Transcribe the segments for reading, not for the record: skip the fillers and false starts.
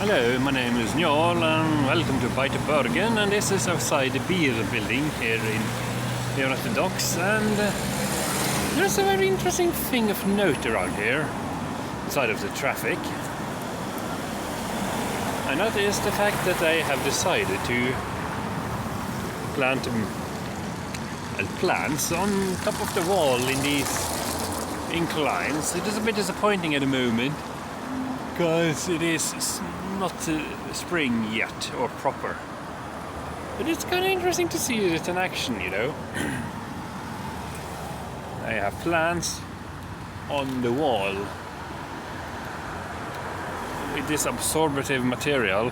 Hello, my name is Njål and welcome to Bergen, and this is outside the beer building here at the docks, and there's a very interesting thing of note around here, inside of the traffic, and that is the fact that they have decided to plant plants on top of the wall in these inclines. It is a bit disappointing at the moment, because it is not spring yet, or proper. But it's kind of interesting to see it in action, you know. I have plants on the wall with this absorptive material.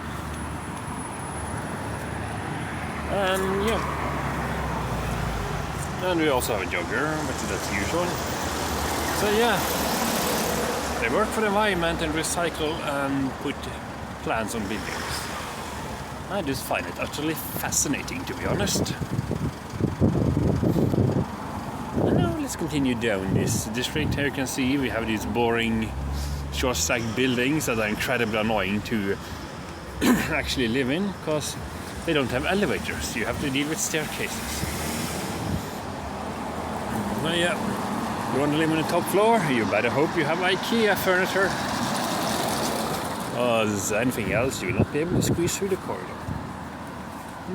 And yeah. And we also have a jogger, but that's usual. So yeah. They work for the environment and recycle and put plants on buildings. I just find it utterly fascinating, to be honest. And now let's continue down this district. Here you can see we have these boring short-stacked buildings that are incredibly annoying to actually live in, because they don't have elevators. You have to deal with staircases. Well, yeah. You want to live on the top floor? You better hope you have IKEA furniture. As anything else, you will not be able to squeeze through the corridor.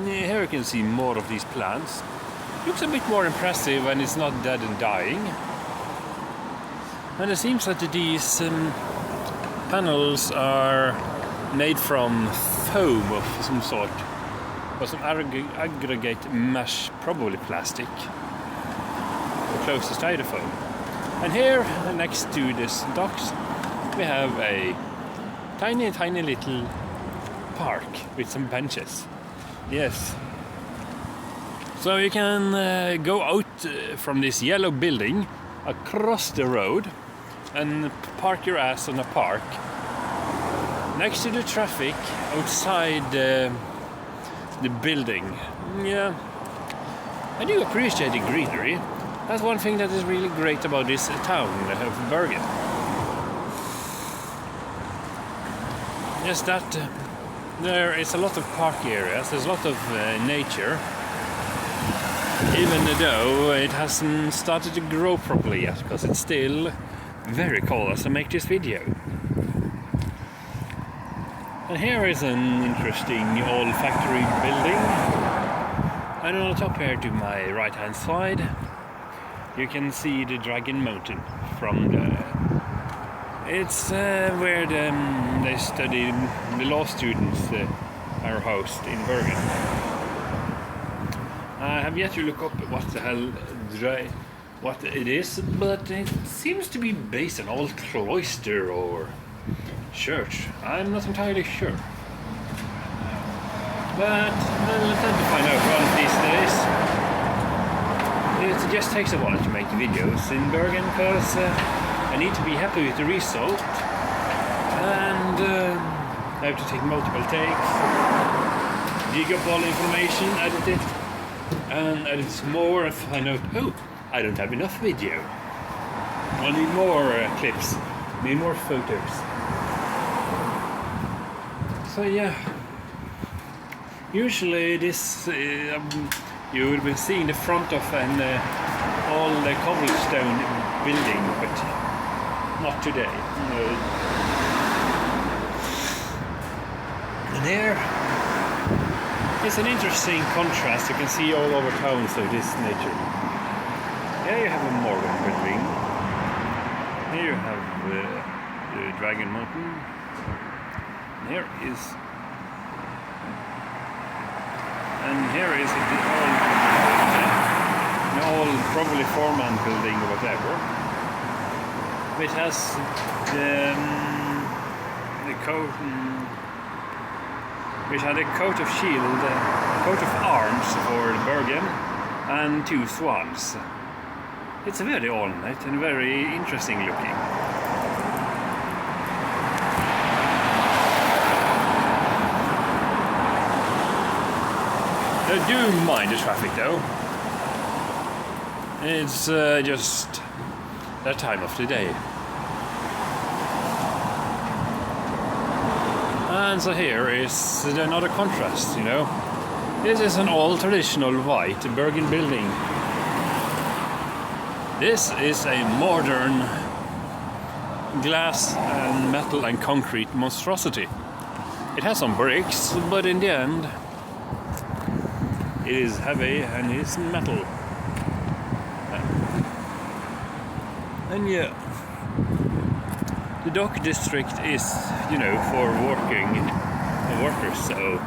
Here you can see more of these plants. Looks a bit more impressive when it's not dead and dying. And it seems that these panels are made from foam of some sort, or some aggregate mesh, probably plastic. Close to styrofoam. And here, next to this docks, we have a tiny little park with some benches. Yes. So you can go out from this yellow building across the road and park your ass on a park next to the traffic outside the building. Yeah. I do appreciate the greenery. That's one thing that is really great about this town of Bergen. Yes, that there is a lot of park areas, there's a lot of nature, even though it hasn't started to grow properly yet, because it's still very cold as I make this video. And here is an interesting old factory building, and on the top here to my right hand side you can see the Dragon Mountain from it's where they study, the law students are housed in Bergen. I have yet to look up what the hell what it is, but it seems to be based on old cloister or church. I'm not entirely sure. But let's have to find out one of these days. It just takes a while to make videos in Bergen, because I need to be happy with the result, and I have to take multiple takes, dig up all the information, edit it, and edit some more, and find out, oh, I don't have enough video. I need more clips, need more photos. So yeah, usually this you will be seeing the front of an all the cobblestone building, but not today. And here is an interesting contrast you can see all over town, so this nature. Here you have a Morgan building. Here you have the Dragon Mountain. And here is an old probably foreman building or whatever, which has the coat, which had a coat of shield, a coat of arms for the Bergen, and two swans. It's very ornate and very interesting looking. I do mind the traffic though. It's just that time of the day. And so here is another contrast, you know. This is an all traditional white Bergen building. This is a modern glass and metal and concrete monstrosity. It has some bricks, but in the end it is heavy and it's metal. And yeah, the dock district is, you know, for workers, so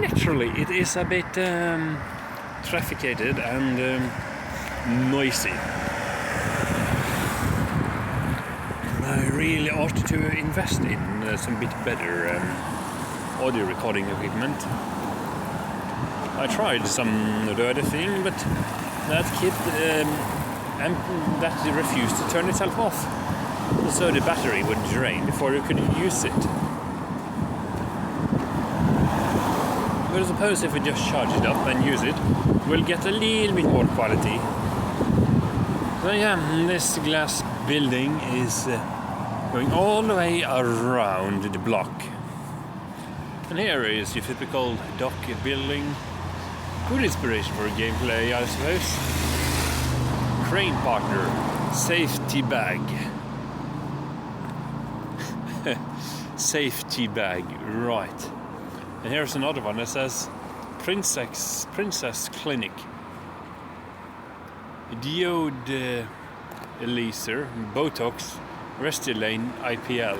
naturally it is a bit trafficated and noisy. I really ought to invest in some bit better audio recording equipment. I tried some of the other thing, but that kit that refused to turn itself off, so the battery would drain before you could use it. But I suppose if we just charge it up and use it, we'll get a little bit more quality. So yeah, this glass building is going all the way around the block. And here is your typical dock building. Good inspiration for gameplay, I suppose. Crane partner, safety bag. Safety bag, right. And here's another one that says Princess Clinic. Diode laser, Botox, Restylane, IPL.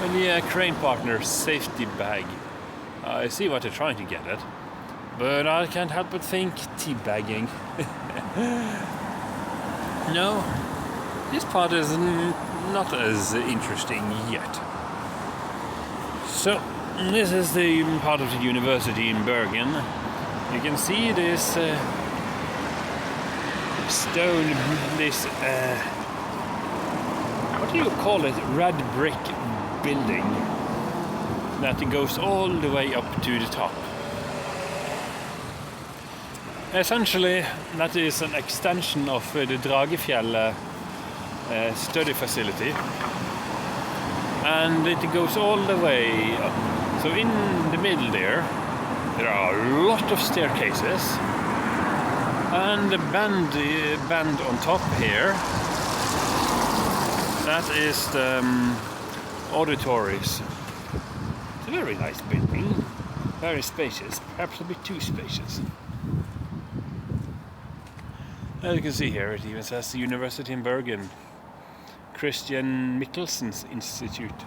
And yeah, crane partner, safety bag. I see what they're trying to get at, but I can't help but think teabagging. No, this part is not as interesting yet. So, this is the part of the university in Bergen. You can see this stone, this, what do you call it, red brick building that goes all the way up to the top. Essentially, that is an extension of the Dragefjell study facility, and it goes all the way up. So in the middle there are a lot of staircases, and the band on top here, that is the auditories. It's a very nice building, very spacious, perhaps a bit too spacious. As you can see here, it even says the University in Bergen, Christian Michelsen's Institute.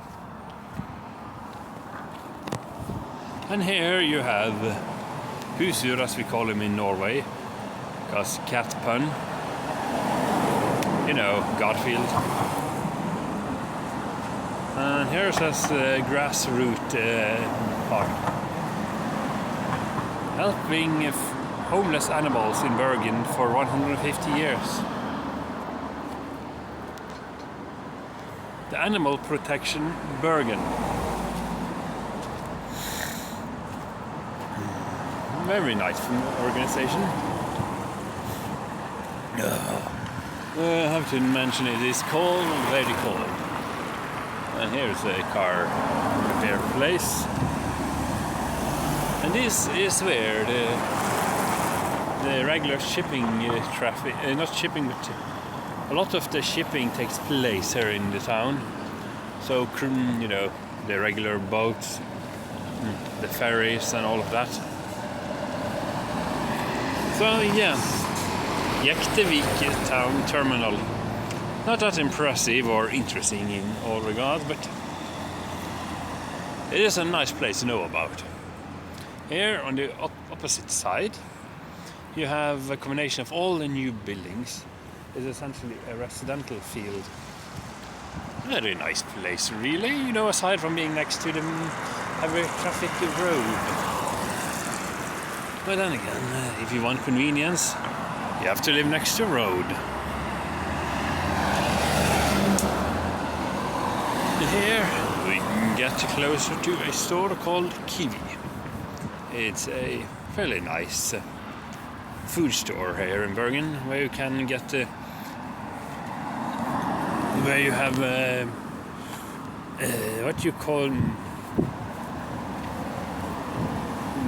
And here you have husur, as we call them in Norway, because cat pun, you know, Garfield. And here it says grassroots park, helping homeless animals in Bergen for 150 years. The Animal Protection Bergen. Very nice organization. I have to mention it is cold, very cold. And here's a car repair place. And this is where the regular shipping traffic, not shipping, but a lot of the shipping takes place here in the town. So, you know, the regular boats, the ferries and all of that. So yeah, Jekteviken town terminal. Not that impressive or interesting in all regards, but it is a nice place to know about. Here on the opposite side, you have a combination of all the new buildings. It's essentially a residential field. Very nice place, really, you know, aside from being next to the heavy traffic road. But then again, if you want convenience, you have to live next to a road. Here we can get closer to a store called Kiwi. It's a fairly nice food store here in Bergen, where you can get where you have what you call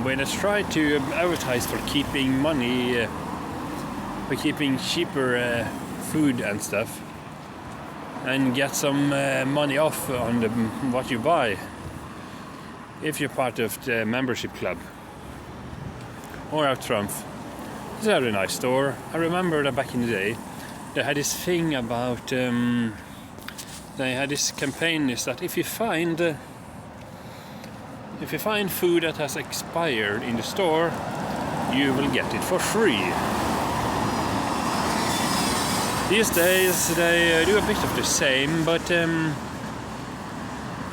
when I try to advertise for keeping money, for keeping cheaper food and stuff, and get some money off on what you buy, if you're part of the membership club or out Trump. It's a very nice store. I remember that back in the day they had this thing about they had this campaign is that if you find food that has expired in the store, you will get it for free. These days they do a bit of the same, but they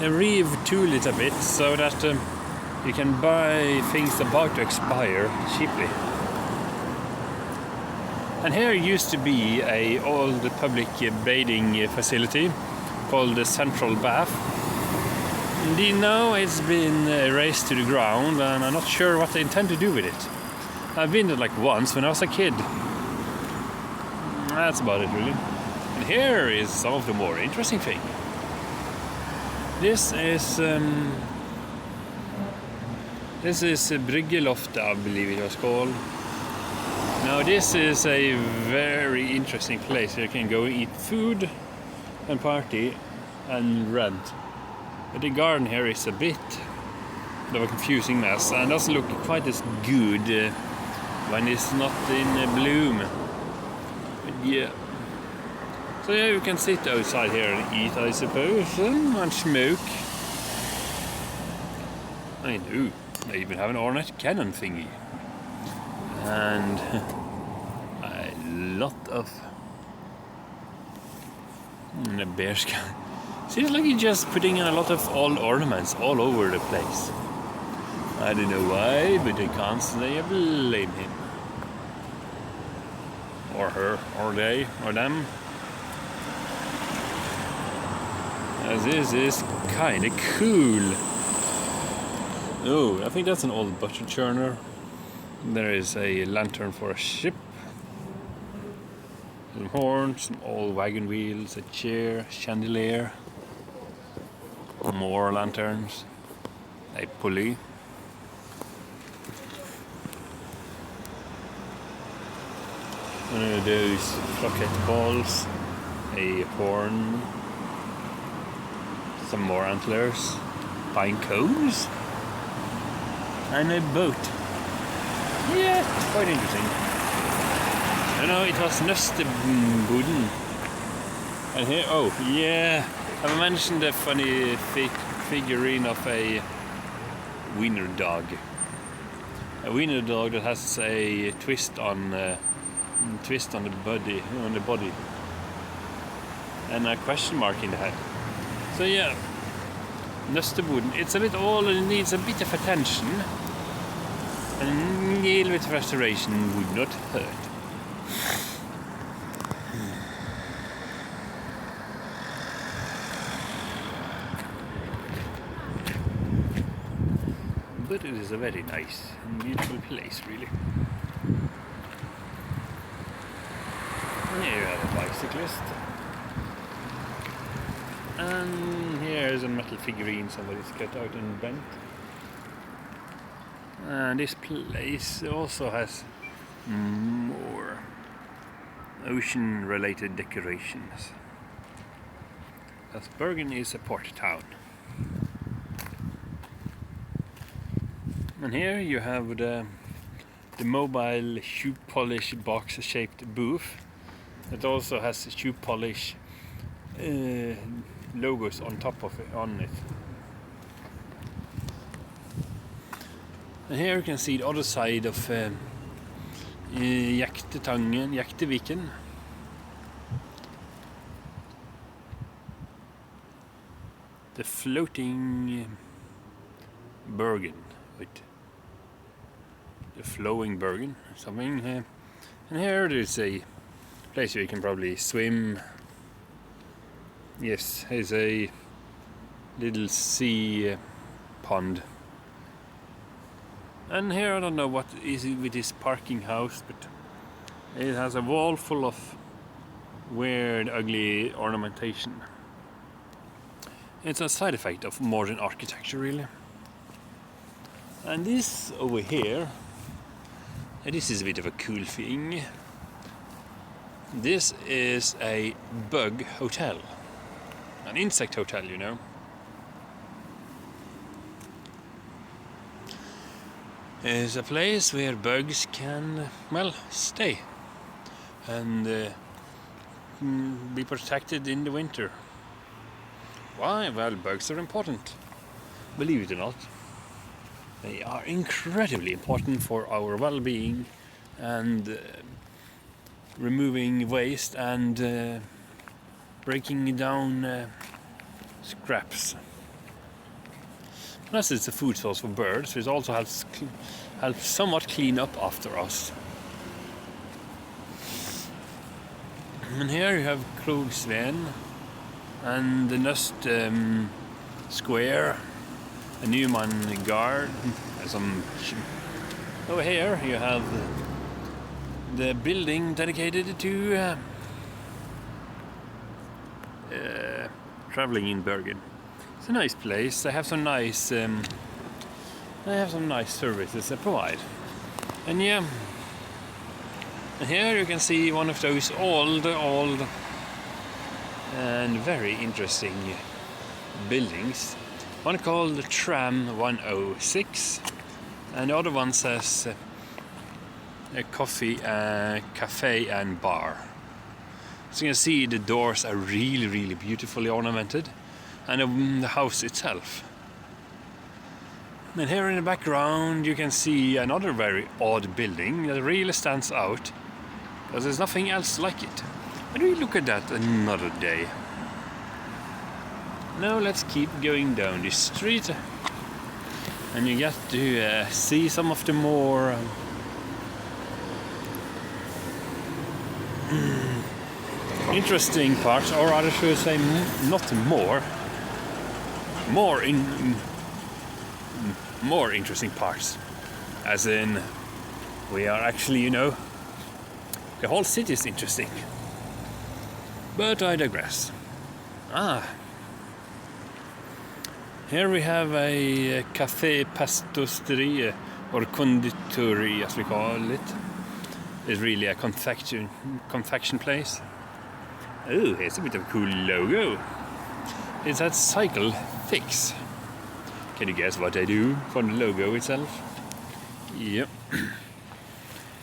retool it a bit so that you can buy things about to expire cheaply. And here used to be a old public bathing facility called the Central Bath. Indeed, now it's been razed to the ground, and I'm not sure what they intend to do with it. I've been there like once when I was a kid. That's about it, really. And here is some of the more interesting thing. This is Bryggeloft, I believe it was called. Now this is a very interesting place. You can go eat food and party and rent. But the garden here is a bit of a confusing mess and doesn't look quite as good when it's not in bloom. But yeah. So yeah, you can sit outside here and eat, I suppose, and smoke. I do. They even have an ornate cannon thingy. And a lot of the bearskin. Seems like he's just putting in a lot of old ornaments all over the place. I don't know why, but they can't say I blame him. Or her, or they, or them. As this is kinda cool. Oh, I think that's an old butter churner. There is a lantern for a ship. Some horns, some old wagon wheels, a chair, chandelier. More lanterns. A pulley. One of those croquette balls. A horn. Some more antlers. Pine cones. And a boat. Yeah, quite interesting. You know, it was Naustet. And here, oh yeah, I mentioned the funny figurine of a wiener dog. A wiener dog that has a twist on the body, and a question mark in the head. So yeah, Naustet. It's a bit old and it needs a bit of attention. And a little bit of restoration would not hurt. But it is a very nice and beautiful place, really. And here you have a bicyclist. And here is a metal figurine somebody's cut out and bent. And this place also has more ocean-related decorations. As Bergen is a port town. And here you have the mobile shoe polish box-shaped booth. It also has shoe polish logos on top of it, on it. And here you can see the other side of Jekteviken. The floating Bergen, wait. The flowing Bergen, something. And here there's a place where you can probably swim. Yes, there's a little sea pond. And here I don't know what is it with this parking house, but it has a wall full of weird, ugly ornamentation. It's a side effect of modern architecture, really. And this over here, and this is a bit of a cool thing. This is a bug hotel, an insect hotel, you know. It's a place where bugs can, well, stay and be protected in the winter. Why? Well, bugs are important. Believe it or not, they are incredibly important for our well-being and removing waste and breaking down scraps. Plus, it's a food source for birds, which also helps somewhat clean up after us. And here you have Krogsven and the Naustet Square, a Newman Guard, and some. Over here you have the building dedicated to traveling in Bergen. It's a nice place. They have some nice services they provide. And yeah, and here you can see one of those old and very interesting buildings. One called Tram 106, and the other one says a cafe and bar. So you can see the doors are really beautifully ornamented, and the house itself. And here in the background you can see another very odd building that really stands out, because there's nothing else like it. And we look at that another day. Now let's keep going down this street, and you get to see some of the more interesting parts, or rather should I say not more interesting parts, as in we are actually, you know, the whole city is interesting, but I digress. Here we have a café pastosterie, or conditori as we call it. It's really a confection place. Oh, here's a bit of a cool logo. It's at Cycle Fix. Can you guess what they do for the logo itself? Yep.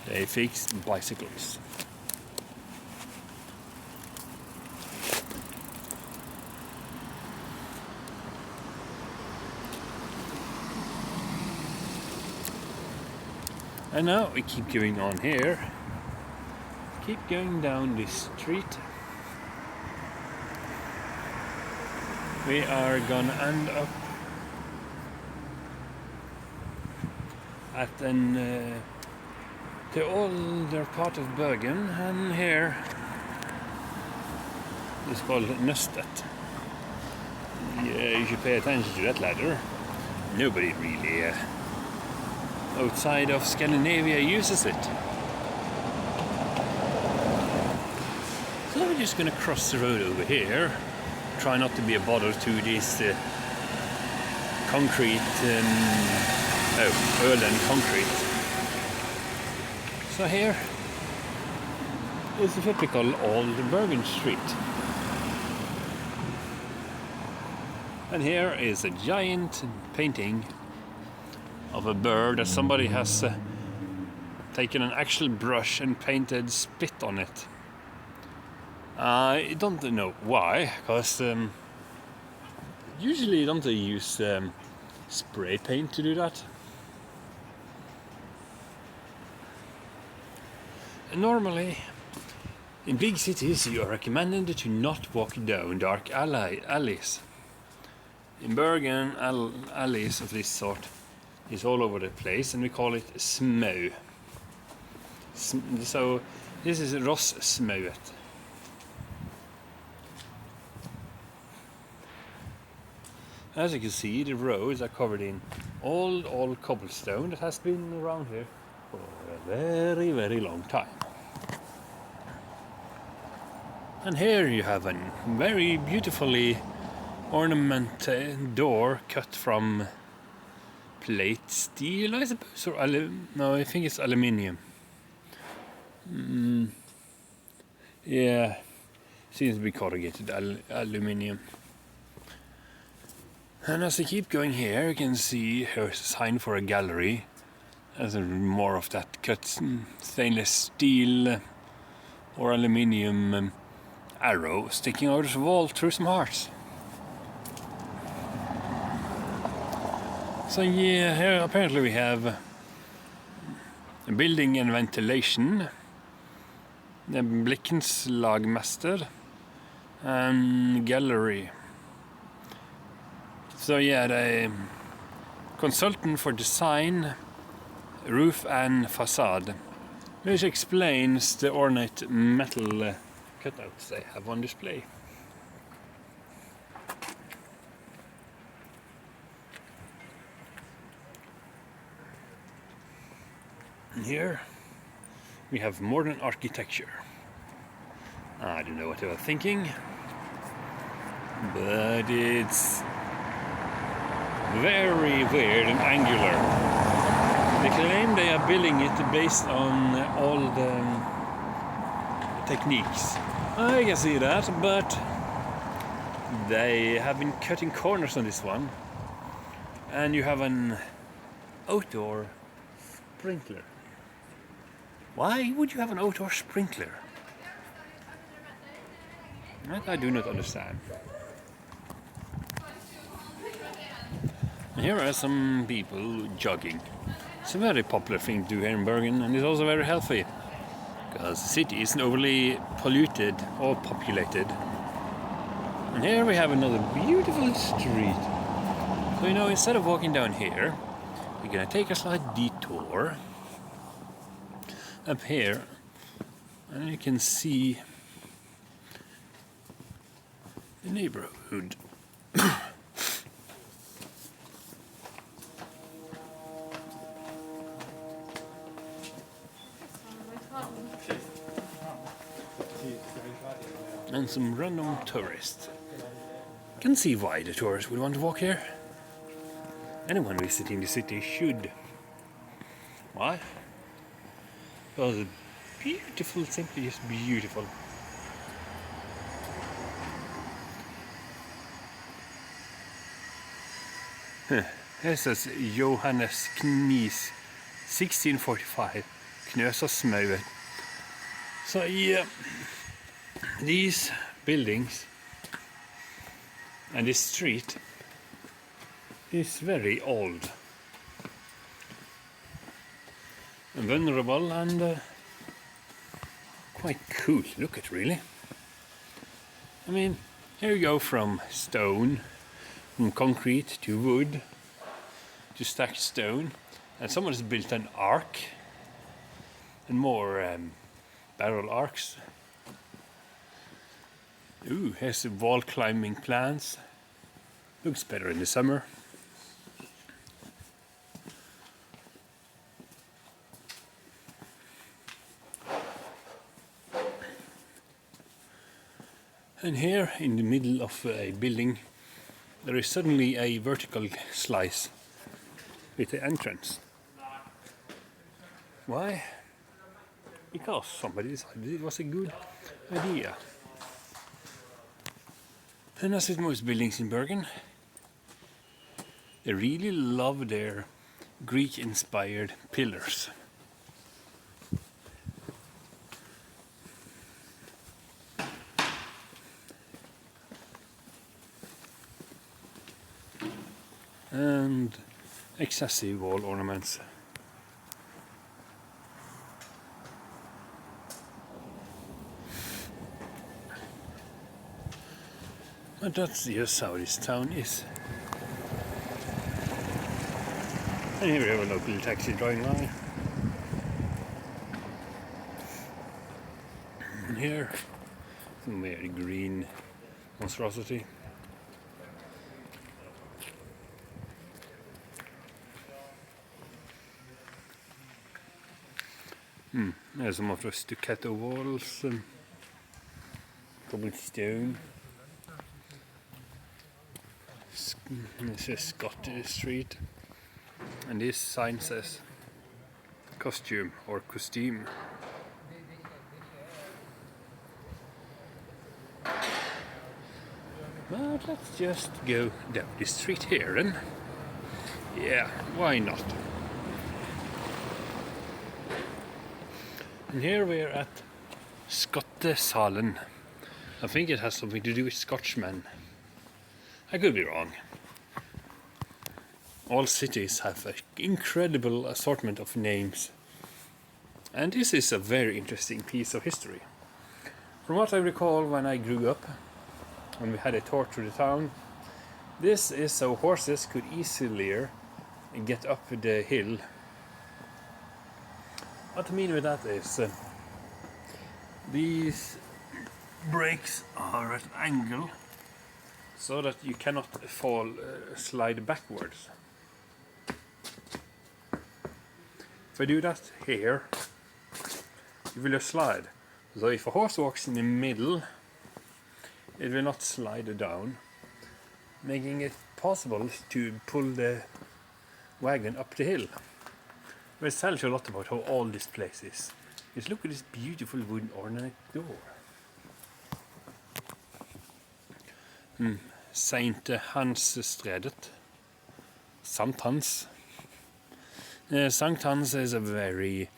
They fix bicycles. And now we keep going on here. Keep going down this street. We are gonna end up at the older part of Bergen, and here is called Naustet. Yeah, you should pay attention to that ladder. Nobody really outside of Scandinavia uses it. So we're just gonna cross the road over here. Try not to be a bother to this concrete, earth and concrete. So here is a typical old Bergen street. And here is a giant painting of a bird that somebody has taken an actual brush and painted spit on it. I don't know why, because usually don't they use spray paint to do that? And normally, in big cities, you are recommended to not walk down dark alleys. In Bergen, alleys of this sort is all over the place, and we call it smau. So this is Rossmauet. As you can see, the roads are covered in old cobblestone that has been around here for a very long time. And here you have a very beautifully ornamented door cut from plate steel, I suppose, or no, I think it's aluminium. Yeah, seems to be corrugated aluminium. And as I keep going here, you can see here's a sign for a gallery. There's more of that cut stainless steel or aluminium arrow sticking out of the wall through some hearts. So yeah, here apparently we have building and ventilation, the blikkenslagmester, and gallery. So yeah, the consultant for design, roof and facade, which explains the ornate metal cutouts they have on display. And here we have modern architecture. I don't know what they were thinking, but it's very weird and angular. They claim they are building it based on all the techniques. I can see that, but they have been cutting corners on this one. And you have an outdoor sprinkler. Why would you have an outdoor sprinkler? That I do not understand. Here are some people jogging. It's a very popular thing to do here in Bergen, and it's also very healthy because the city isn't overly polluted or populated. And here we have another beautiful street. So instead of walking down here, we're gonna take a slight detour up here, and you can see the neighborhood. And some random tourists. You can see why the tourists would want to walk here. Anyone visiting the city should. Why? Because it's beautiful, simply just beautiful. Here says Johannes Knies, 1645, Knösasmauer. So yeah, these buildings and this street is very old and vulnerable and quite cool to look at, really. I mean, here you go from stone, from concrete to wood to stacked stone, and someone has built an ark and more barrel arcs. Ooh, here's the wall climbing plants. Looks better in the summer. And here in the middle of a building there is suddenly a vertical slice with the entrance. Why? Because somebody decided it was a good idea. And as with most buildings in Bergen, they really love their Greek-inspired pillars. And excessive wall ornaments. But that's just how this town is. And here we have a local taxi driving by. And here, some very green monstrosity. There's some of the stuccato walls, cobblestone. This is Scott Street. And this sign says costume or costume. But let's just go down the street here and yeah, why not? And here we're at Skottesalen. I think it has something to do with Scotchmen. I could be wrong. All cities have an incredible assortment of names. And this is a very interesting piece of history. From what I recall when I grew up, when we had a tour through the town, this is so horses could easier get up the hill. What I mean with that is these brakes are at an angle so that you cannot slide backwards. If I do that here, it will just slide. So if a horse walks in the middle, it will not slide down, making it possible to pull the wagon up the hill. But it tells you a lot about how old this place is. Just look at this beautiful wooden ornate door. Saint Hans-stredet. Sankt Hans. Sankt Hans is a very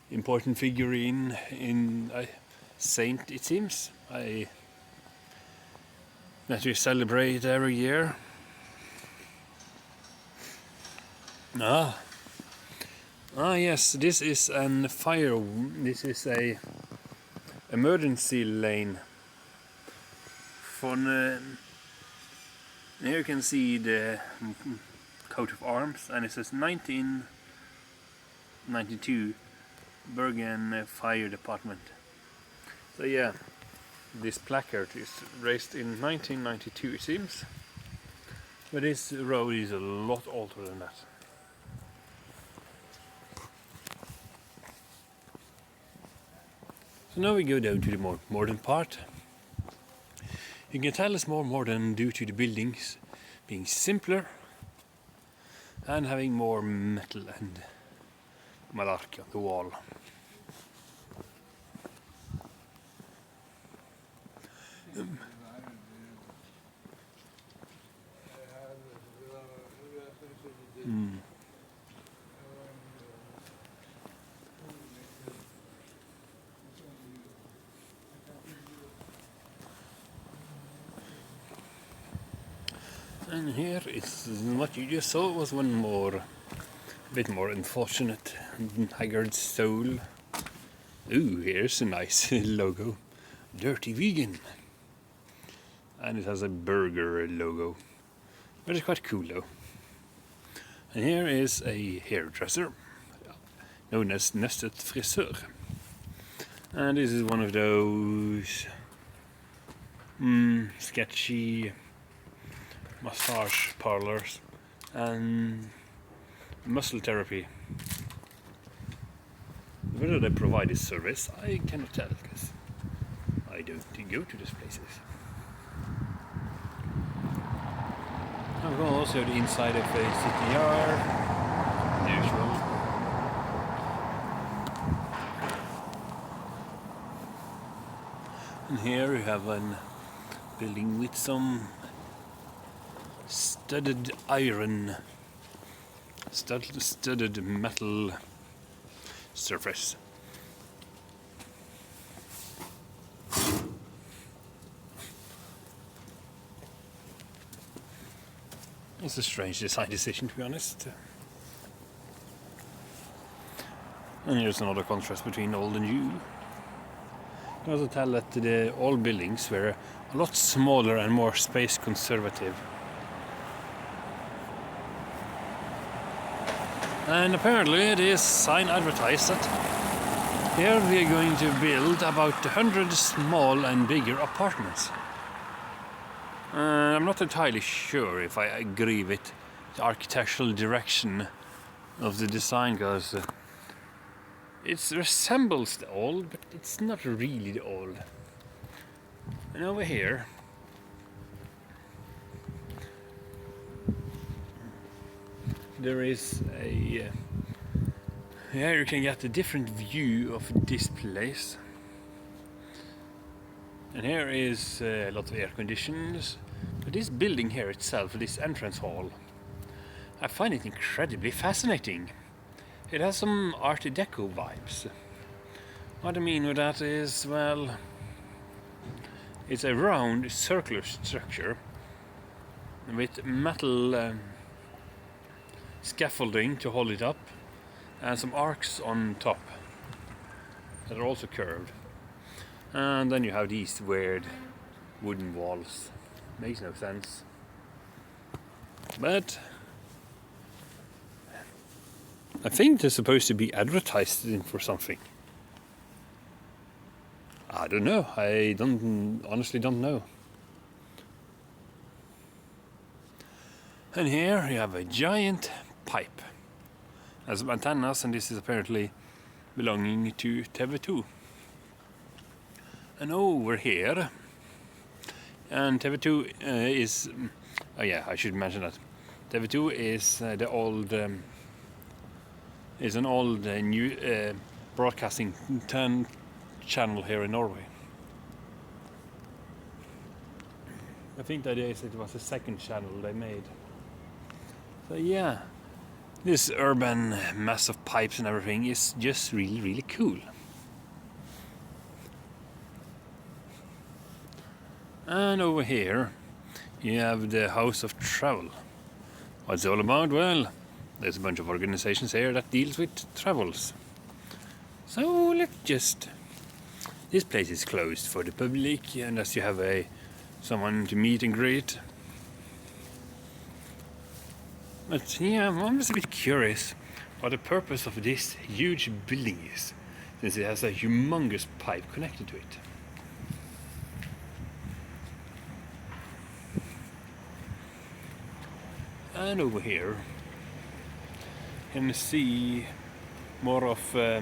important figurine in saint, it seems, that we celebrate every year. Yes, this is an fire. This is a emergency lane. Here you can see the coat of arms, and it says 1992 Bergen Fire Department. So yeah, this placard is raised in 1992, it seems. But this road is a lot older than that. So now we go down to the more modern part. You can tell it's more modern due to the buildings being simpler and having more metal and malarkey on the wall. And here is what you just saw was one more, a bit more unfortunate haggard soul. Ooh, here's a nice logo. Jekteviken. And it has a burger logo. But it's quite cool though. And here is a hairdresser known as Naustet friseur. And this is one of those sketchy massage parlors and muscle therapy. Whether they provide this service, I cannot tell because I don't go to these places. I'm going also the inside of a city yard, usual. And here we have a building with some studded iron, studded metal surface. It's a strange design decision, to be honest. And here's another contrast between old and new. You can also tell that the old buildings were a lot smaller and more space conservative. And apparently this sign advertised that here we are going to build about 100 small and bigger apartments. I'm not entirely sure if I agree with the architectural direction of the design, because it resembles the old, but it's not really the old. And over here, there is a here you can get a different view of this place. And here is a lot of air conditions. But this building here itself, this entrance hall, I find it incredibly fascinating. It has some Art Deco vibes. What I mean with that is, well, it's a round circular structure with metal scaffolding to hold it up and some arcs on top that are also curved. And then you have these weird wooden walls. Makes no sense. But I think they're supposed to be advertising for something. I don't know. I honestly don't know. And here you have a giant pipe. Has some antennas, and this is apparently belonging to TV2. And over here, and TV2 is, oh yeah, I should mention that. TV2 is the old, is an old new broadcasting channel here in Norway. I think that is, it was the second channel they made. So yeah, this urban mess of pipes and everything is just really, really cool. And over here you have the House of Travel. What's it all about? Well, there's a bunch of organizations here that deals with travels. So let's just... This place is closed for the public unless you have someone to meet and greet. But yeah, I'm just a bit curious what the purpose of this huge building is, since it has a humongous pipe connected to it. And over here you can see more of the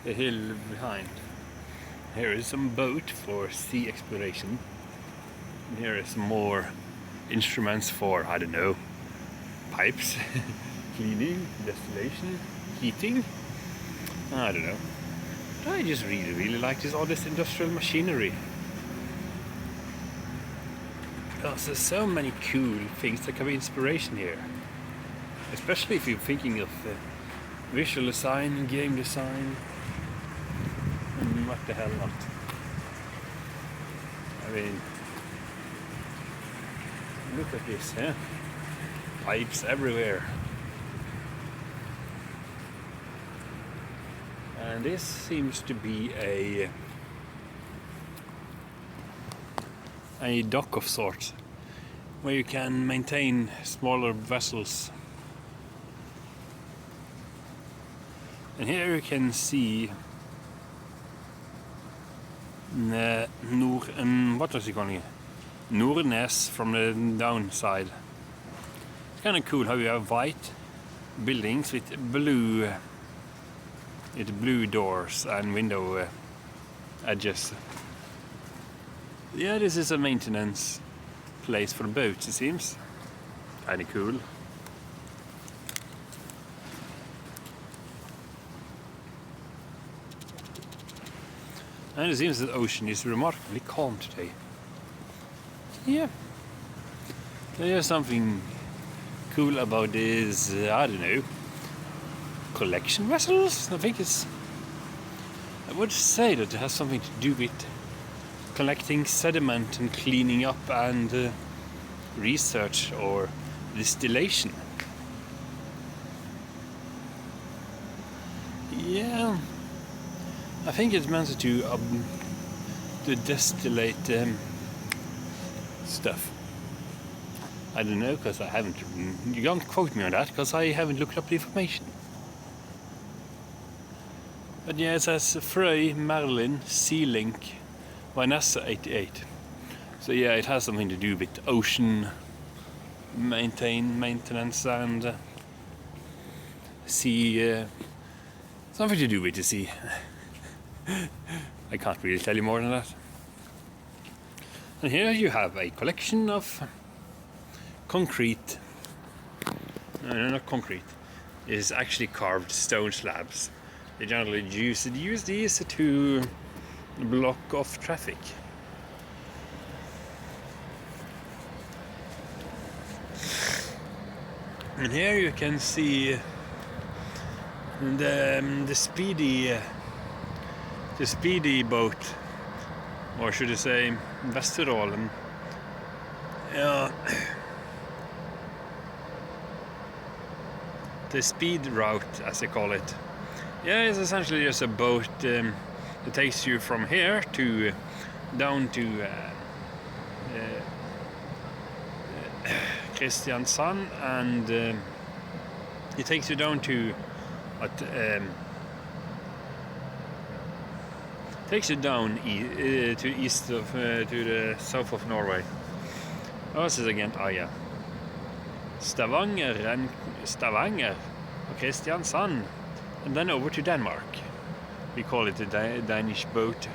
hill behind. Here is some boat for sea exploration. And here is more instruments for, I don't know, pipes, cleaning, distillation, heating. I don't know. But I just really like all this industrial machinery. Because there's so many cool things that can be inspiration here. Especially if you're thinking of visual design, game design, and what the hell not. I mean, look at this, eh? Pipes everywhere. And this seems to be a dock of sorts, where you can maintain smaller vessels. And here you can see what was he calling it? Nordnes from the downside. It's kind of cool how you have white buildings with blue doors and window edges. Yeah, this is a maintenance place for boats, it seems. Kind of cool. And it seems that the ocean is remarkably calm today. Yeah. There's something cool about this, I don't know, collection vessels? I would say that it has something to do with collecting sediment and cleaning up and research or distillation. Yeah, I think it's meant to distillate stuff. I don't know, because I haven't. You can't quote me on that, because I haven't looked up the information. But yeah, it says Frøy, Merlin, Sea Link, Vanessa 88. So yeah, it has something to do with ocean maintenance and sea. Something to do with the sea. I can't really tell you more than that. And here you have a collection of concrete. No, not concrete. It's actually carved stone slabs. They generally use these to block off traffic. And here you can see the speedy boat, or should I say Vesterålen. Yeah, the speed route, as they call it. Yeah, it's essentially just a boat that takes you from here to down to Kristiansand, and it takes you down to takes you down to east of to the south of Norway. Oh, this is again. Oh yeah, Stavanger and Kristiansand, and then over to Denmark. We call it a Danish boat.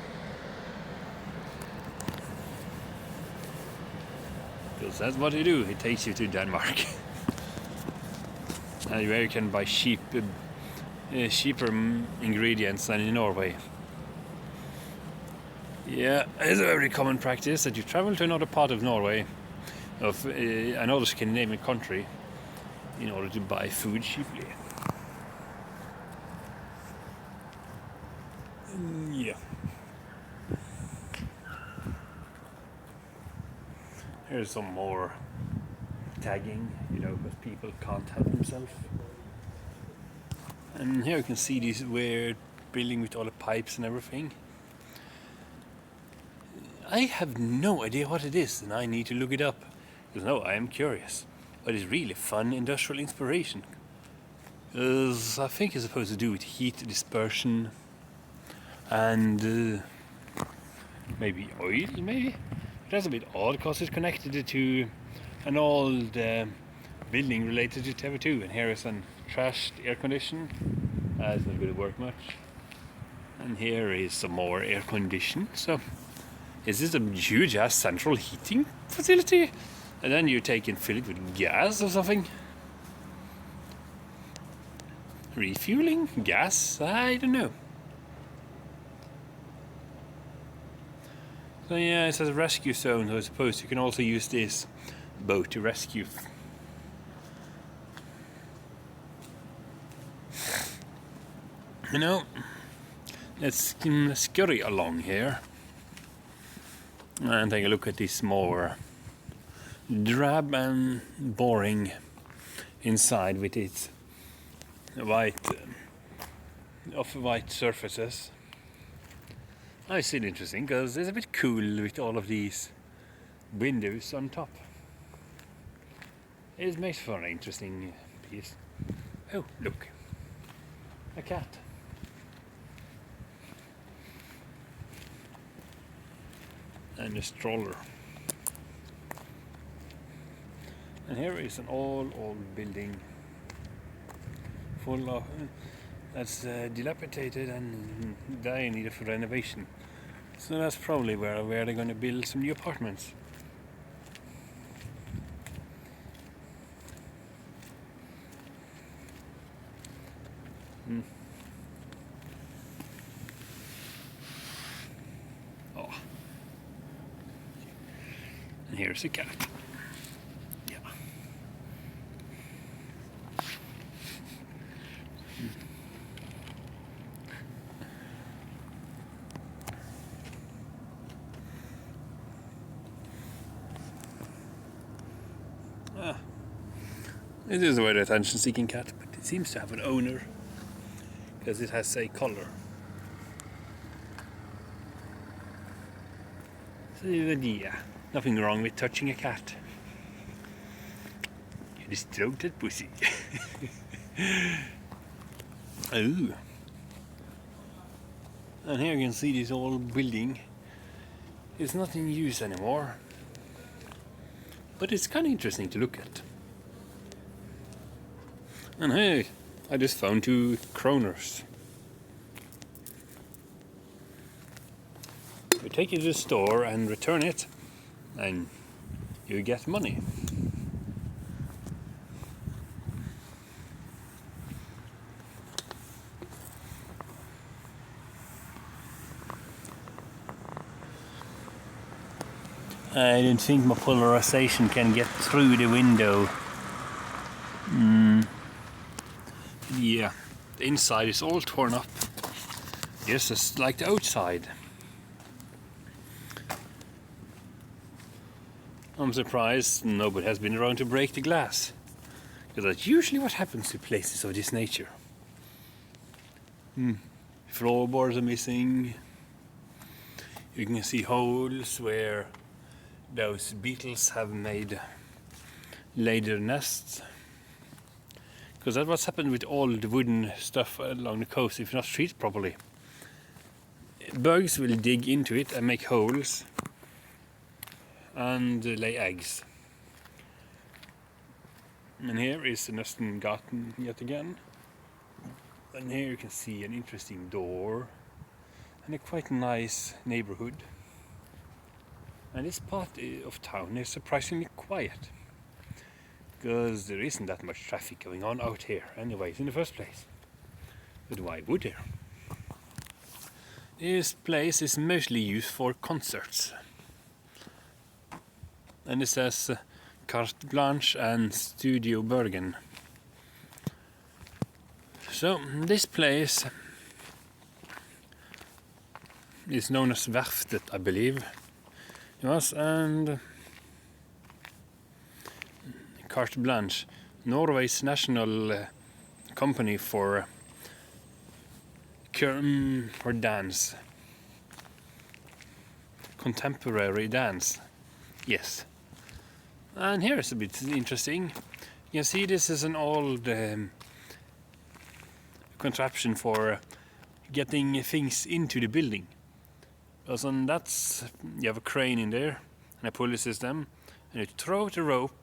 Because that's what they do. It takes you to Denmark. And where you can buy cheaper ingredients than in Norway. Yeah, it's a very common practice that you travel to another part of Norway, of another Scandinavian country, in order to buy food cheaply. Yeah. Here's some more tagging, because people can't help themselves. And here you can see this weird building with all the pipes and everything. I have no idea what it is, and I need to look it up. Because no, I am curious. But it's really fun industrial inspiration. I think it's supposed to do with heat dispersion and maybe oil, maybe? That's a bit odd because it's connected to an old building related to TV2, and here is a trashed air condition. It's not going to work much. And here is some more air condition. So, is this a huge ass central heating facility? And then you take and fill it with gas or something? Refueling? Gas? I don't know. So yeah, it says a rescue zone, so I suppose you can also use this boat to rescue. Let's scurry along here and take a look at this more drab and boring inside with its off-white surfaces. I see it interesting because it's a bit cool with all of these windows on top. It makes for an interesting piece. Oh, look, a cat. And a stroller. And here is an old building full of that's dilapidated and in need of renovation. So that's probably where they're going to build some new apartments. Oh. And here's a cat. Yeah. It is a very attention-seeking cat, but it seems to have an owner because it has a collar. So yeah, nothing wrong with touching a cat. You just stroked that pussy. Oh. And here you can see this old building. It's not in use anymore, but it's kind of interesting to look at. And hey, I just found 2 kroners. You take it to the store and return it, and you get money. I don't think my polarization can get through the window. Yeah, the inside is all torn up. Yes, it's like the outside. I'm surprised nobody has been around to break the glass, because that's usually what happens to places of this nature. Floorboards are missing. You can see holes where those beetles have laid their nests. Because that's what's happened with all the wooden stuff along the coast if not treated properly. Bugs will dig into it and make holes and lay eggs. And here is the Naustet yet again. And here you can see an interesting door and a quite nice neighborhood. And this part of town is surprisingly quiet, because there isn't that much traffic going on out here anyways in the first place. But why would there? This place is mostly used for concerts. And it says Carte Blanche and Studio Bergen. So this place is known as verftet, I believe. Yes, and Carte Blanche, Norway's national company for dance, contemporary dance. Yes. And here is a bit interesting. You can see this is an old contraption for getting things into the building. So that's, you have a crane in there and a pulley system, and you throw the rope,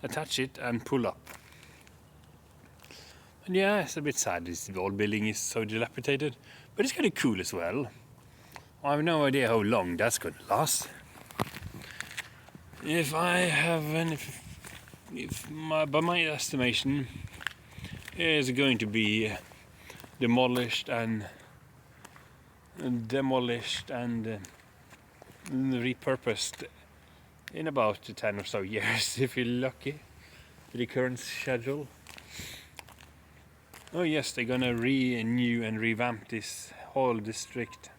attach it and pull up. And yeah, it's a bit sad this old building is so dilapidated, but it's kind of cool as well. I have no idea how long that's going to last. By my estimation, it's going to be demolished and repurposed in about 10 or so years, if you're lucky, with the current schedule. Oh yes, they're gonna renew and revamp this whole district.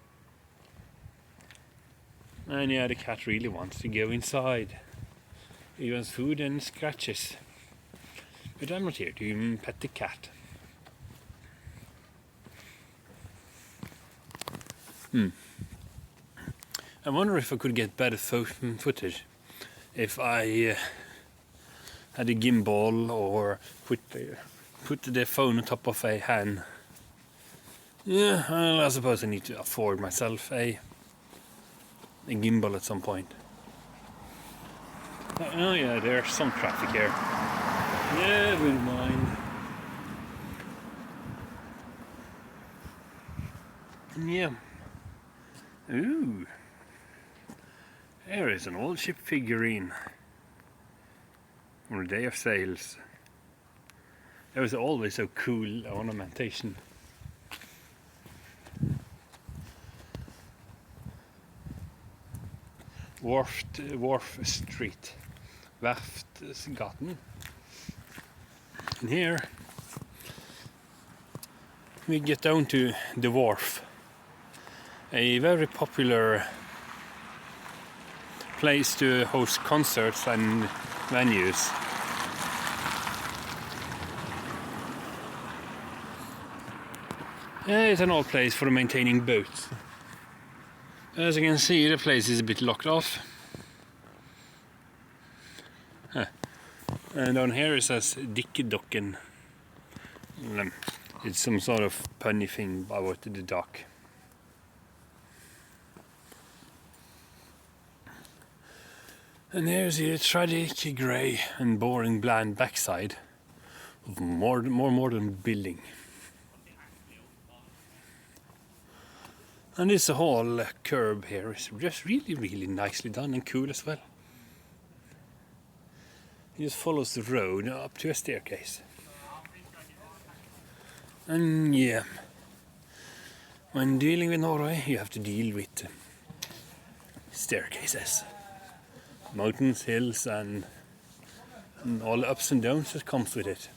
And yeah, the cat really wants to go inside. He wants food and scratches. But I'm not here to pet the cat. I wonder if I could get better footage if I had a gimbal or put the phone on top of a hand. Yeah, well, I suppose I need to afford myself a gimbal at some point. Oh yeah, there's some traffic here. Yeah, we don't mind. Yeah. Ooh. There is an old ship figurine on the day of sails. It was always so cool ornamentation. Wharf Street, Verftgaten. And here we get down to the wharf, a very popular place to host concerts and venues. It's an old place for maintaining boats. As you can see, the place is a bit locked off. And down here it says Jekteviken. It's some sort of punny thing about the dock. And here's the tragic, grey and boring bland backside of more modern building. And this whole curb here is just really nicely done and cool as well. It just follows the road up to a staircase. And yeah, when dealing with Norway, you have to deal with staircases. mountains, hills, and all the ups and downs that comes with it.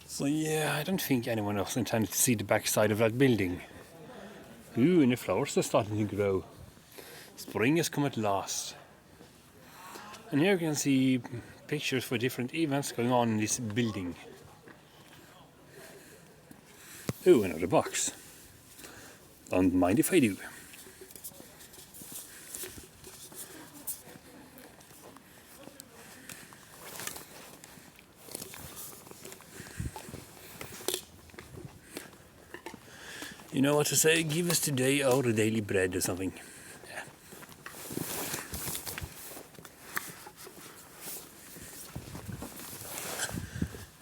So yeah, I don't think anyone else intended to see the backside of that building. Ooh, and the flowers are starting to grow. Spring has come at last. And here you can see pictures for different events going on in this building. Ooh, another box. Don't mind if I do. You know what to say? Give us today our daily bread or something. Yeah.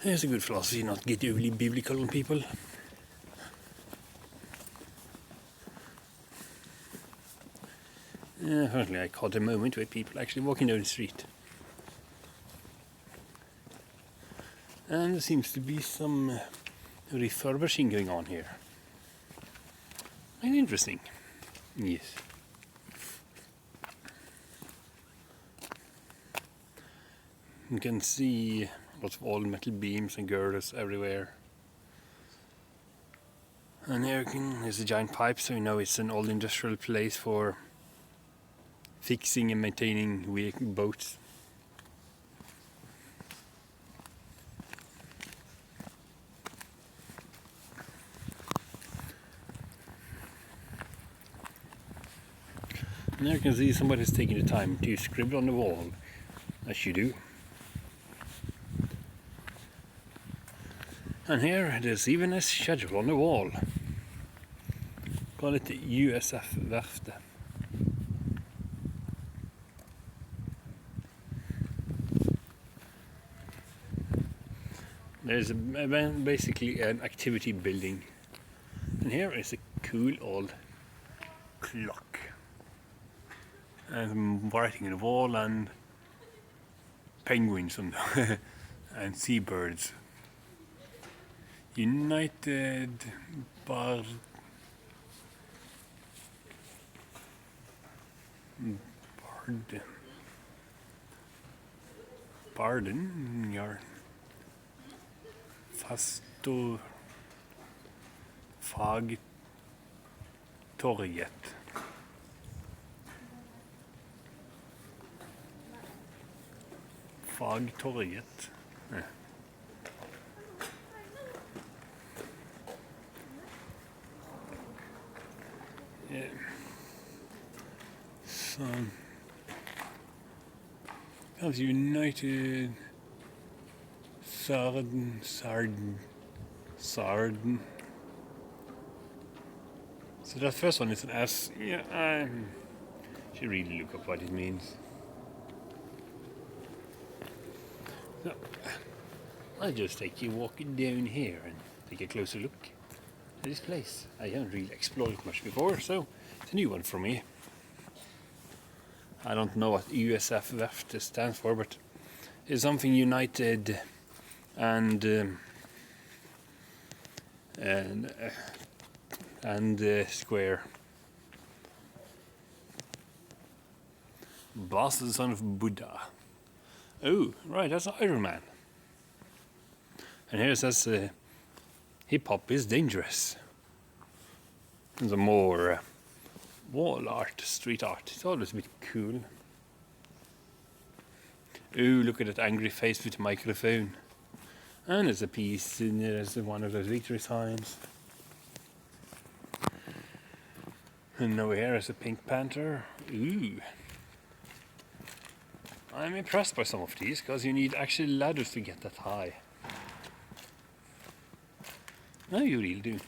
Here's a good philosophy, not get overly biblical on people. Apparently I caught a moment where people actually walking down the street. And there seems to be some refurbishing going on here. And interesting. Yes. You can see lots of old metal beams and girders everywhere. And here there's a giant pipe, so you know it's an old industrial place for fixing and maintaining boats. And there you can see somebody's taking the time to scribble on the wall, as you do. And here there's even a schedule on the wall. Call it the USF verftet. There's basically an activity building. And here is a cool old clock. And writing on the wall and penguins and, and seabirds. United Barden, your Fasto Fagtorget. Fagtorget. Ja. Yeah. So, that's United Sarden. So that first one is an S. Yeah, I should really look up what it means. So, I'll just take you walking down here and take a closer look at this place. I haven't really explored it much before, so it's a new one for me. I don't know what USF verftet stands for, but it's something United and Square. Boss is the son of Buddha. Oh, right, that's Iron Man. And here it says hip-hop is dangerous. There's a more wall art, street art. It's always a bit cool. Ooh, look at that angry face with the microphone. And there's a piece in there, there's one of those victory signs. And over here is a Pink Panther. Ooh. I'm impressed by some of these, because you need actually ladders to get that high. No, you really do.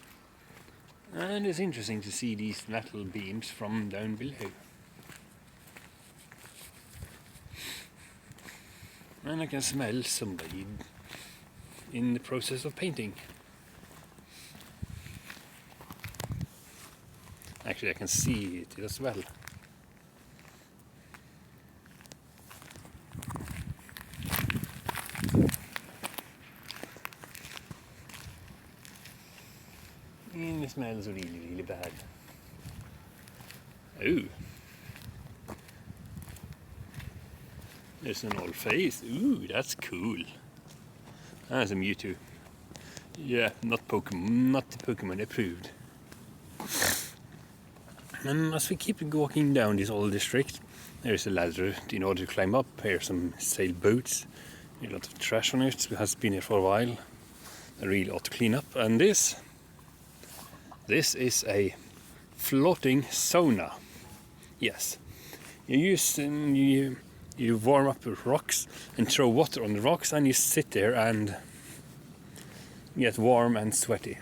And it's interesting to see these metal beams from down below. And I can smell somebody in the process of painting. actually I can see it as well. And it smells really, really bad. Ooh. There's an old face. Ooh, that's cool. That's a Mewtwo. Yeah, not the Pokemon approved. And as we keep walking down this old district, there's a ladder in order to climb up. Here are some sailboats. A lot of trash on it. It has been here for a while. I really ought to clean up. And this is a floating sauna. Yes. You warm up your rocks and throw water on the rocks, and you sit there and get warm and sweaty.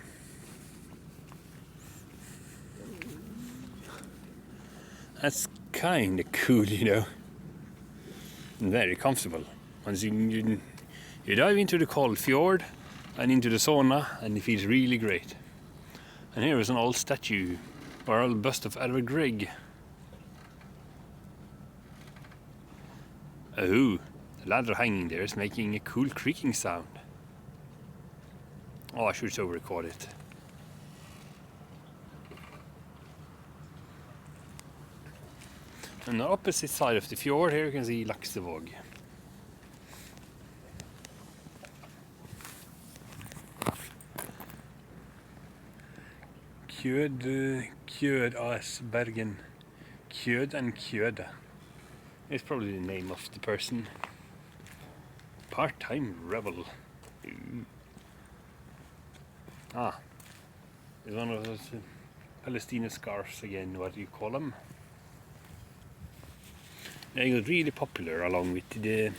That's kind of cool, you know. And very comfortable. Once you dive into the cold fjord and into the sauna, and it feels really great. And here is an old statue, or old bust of Edward Grieg. Oh, the ladder hanging there is making a cool creaking sound. Oh, I should so record it. On the opposite side of the fjord here you can see Laksevåg. Kjød AS Bergen. Kjød and Kjøde. It's probably the name of the person. Part-time rebel. Ooh. Ah, it's one of those Palestine scarves again, what do you call them? They got really popular along with the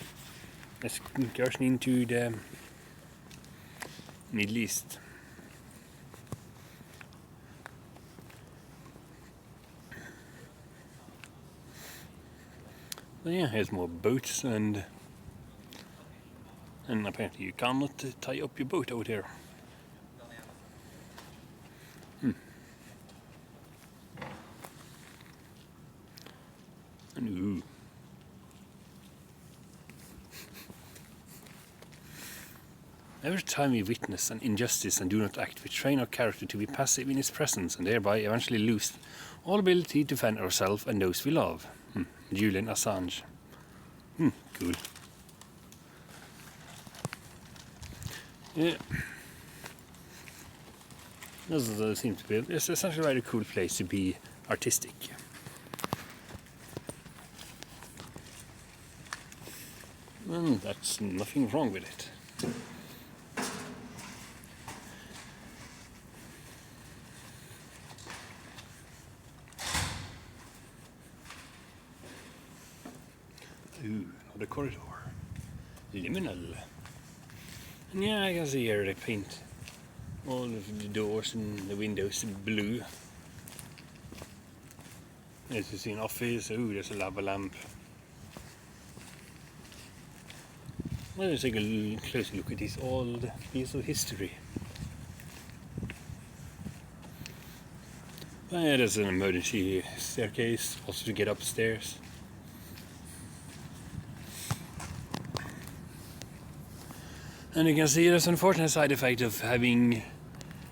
excursion into the Middle East. But yeah, here's more boats, and apparently you cannot tie up your boat out here. And ooh. Every time we witness an injustice and do not act, we train our character to be passive in its presence and thereby eventually lose all ability to defend ourselves and those we love. Julian Assange. Cool. Yeah. This seems to be. It's essentially a very cool place to be artistic. And that's nothing wrong with it. Ooh, another corridor. Liminal. And yeah, I can see here they paint all of the doors and the windows blue. There's you see an office. Ooh, there's a lava lamp. Well, let's take a closer look at this old piece of history. There's an emergency staircase, also to get upstairs. And you can see there's an unfortunate side effect of having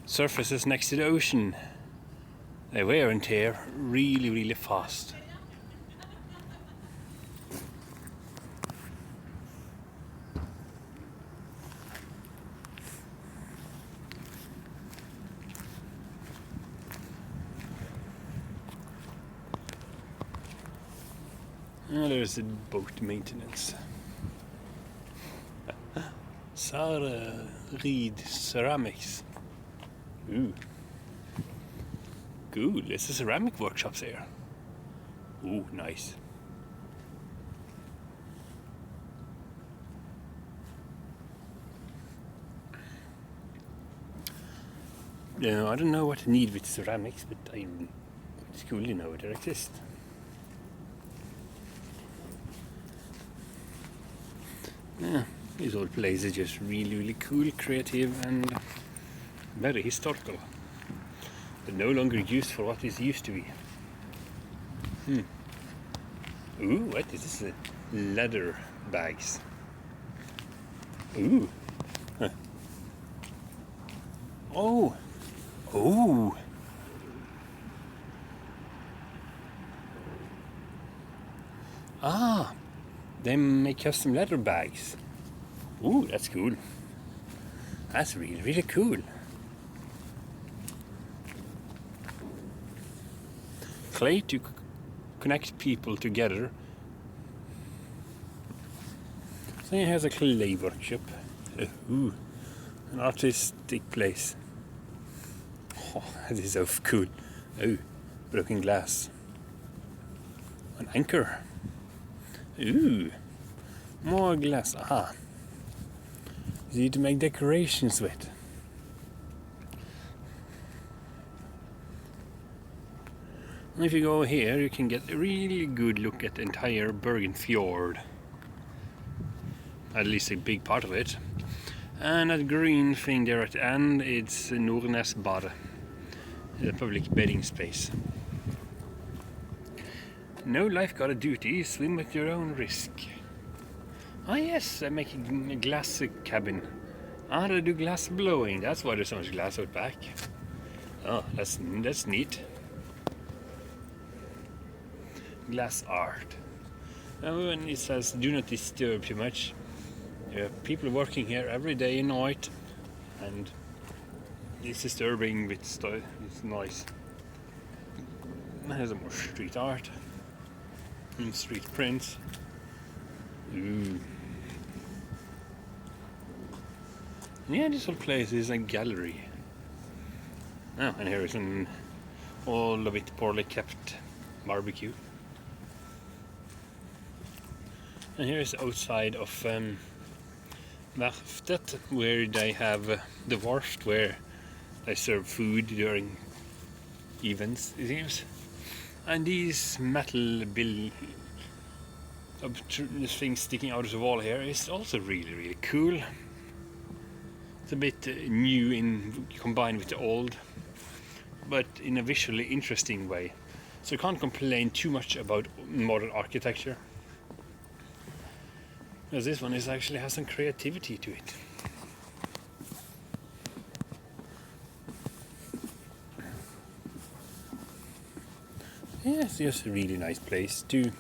surfaces next to the ocean. They wear and tear really, really fast. And there's the boat maintenance. Sarah Reed Ceramics. Ooh. Cool, there's a ceramic workshops here. Ooh, nice. No, I don't know what to need with ceramics, but it's cool to know they exist. Yeah, this old place is just really, really cool, creative, and very historical. but no longer used for what it used to be. Ooh, what is this? Leather bags. Ooh. Huh. Oh. Oh. Ah. They make custom leather bags. Ooh, that's cool. That's really, really cool. Clay to connect people together. So here's a clay workshop. Ooh, an artistic place. Oh, that is so cool. Oh, broken glass. An anchor. Ooh, more glass. Aha. Easy to make decorations with. And if you go here, you can get a really good look at the entire Bergen fjord. At least a big part of it. And that green thing there at the end, it's Nordnesbadet, the public bathing space. No lifeguard duty, swim at your own risk. Ah yes, they're making a glass cabin. Ah, they do glass blowing, that's why there's so much glass out back. Oh, that's neat. Glass art. And when it says do not disturb too much, there are people working here every day and night, and it's disturbing with it's noise. And here's some more street art and street prints. Ooh. Yeah, this whole place is a gallery. Oh, and here is all of it poorly kept barbecue. And here's outside of verftet, where they have the wharf where they serve food during events, it seems. And these metal things sticking out of the wall here is also really, really cool. It's a bit new combined with the old, but in a visually interesting way. So you can't complain too much about modern architecture, because this one actually has some creativity to it. Yeah, it's just a really nice place to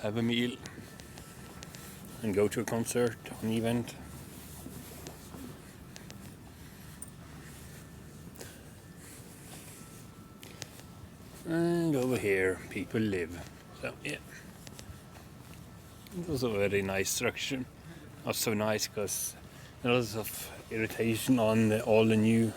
have a meal and go to a concert, an event. And over here people live. So yeah, it was a very nice structure. Not so nice because there's lots of irritation on all the new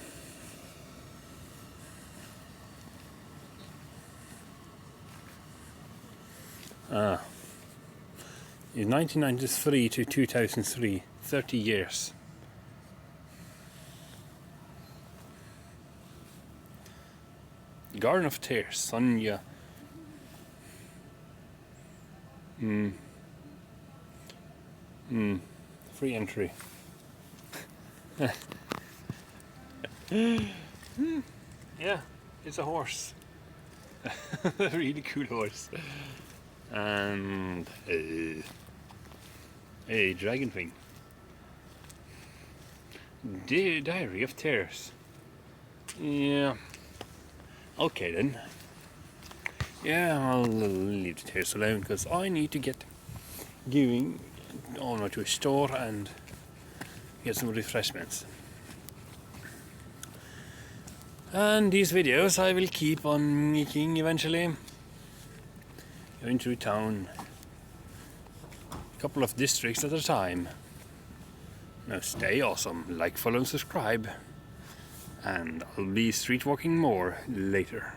in 1993 to 2003, 30 years. Garden of Tears, Sonja. Free entry. Yeah, it's a horse. A really cool horse. And a dragon thing. Diary of Tears. Yeah. Okay then. Yeah, I'll leave the tears alone because I need to get going on to a store and get some refreshments. And these videos I will keep on making eventually. Going through town, a couple of districts at a time. Now stay awesome, like, follow and subscribe, and I'll be street walking more later.